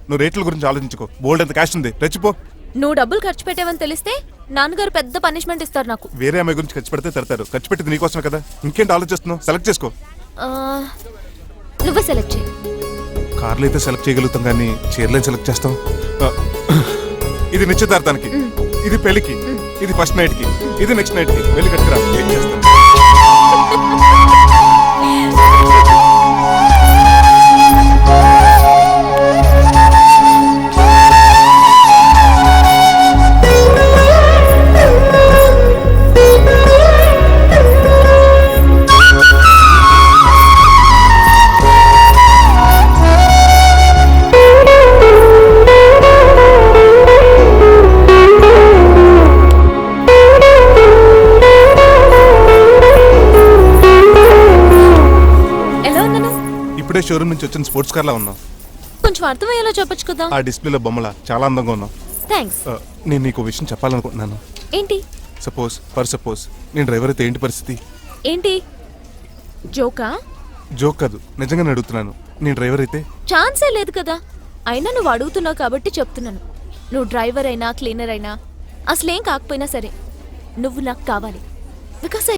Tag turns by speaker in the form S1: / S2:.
S1: నువ్వు రేట్ల గురించి ఆలోచించుకో. బోల్డ్ ఎంత క్యాష్ ఉంది, రెచ్చిపో.
S2: నువ్వు డబ్బులు ఖర్చు పెట్టావని తెలిస్తే నాన్నగారు పెద్ద పనిష్మెంట్ ఇస్తారు నాకు.
S1: వేరే అమ్మాయి గురించి ఖర్చు పెడితే తడతారు. ఖర్చు పెట్టింది నీకోసమే కదా. ఇంకేంటి ఆలోచిస్తున్నావు? సెలెక్ట్ చేసుకో.
S2: నువ్వే సెలెక్ట్ చేయి.
S1: కార్లు అయితే సెలెక్ట్ చేయగలుగుతాం కానీ చీరలేం సెలెక్ట్ చేస్తాం. ఇది నిశ్చితార్థానికి, ఇది పెళ్లికి, ఇది ఫస్ట్ నైట్ కి, ఇది నెక్స్ట్ నైట్ కి. వెళ్ళి కట్టుకురా. ఏం చేస్తాం? ఇప్పుడే షోరూమ్ నుంచి వచ్చిన స్పోర్ట్స్ కార్ లా ఉన్నావు.
S2: కొంచెం అర్థమయ్యేలా చెప్పొచ్చు కదా.
S1: ఆ డిస్ప్లేలో బొమ్మలా చాలా అందంగా ఉన్నావు.
S2: థ్యాంక్స్.
S1: నేను నీకు విషయం చెప్పాలనుకుంటున్నాను.
S2: ఏంటి?
S1: సపోజ్ నేను డ్రైవర్ అయితే ఏంటి పరిస్థితి?
S2: ఏంటి జోకా?
S1: జోక్ కాదు, నిజంగానే అడుగుతున్నాను. నేను డ్రైవర్ అయితే?
S2: ఛాన్సే లేదు కదా. అయినా నువ్వు అడుగుతున్నావు కాబట్టి చెప్తున్నాను. నువ్వు డ్రైవర్ అయినా క్లీనర్ అయినా అసలేం కాకపోయినా సరే నువ్వు నాకు కావాలి. బికాస్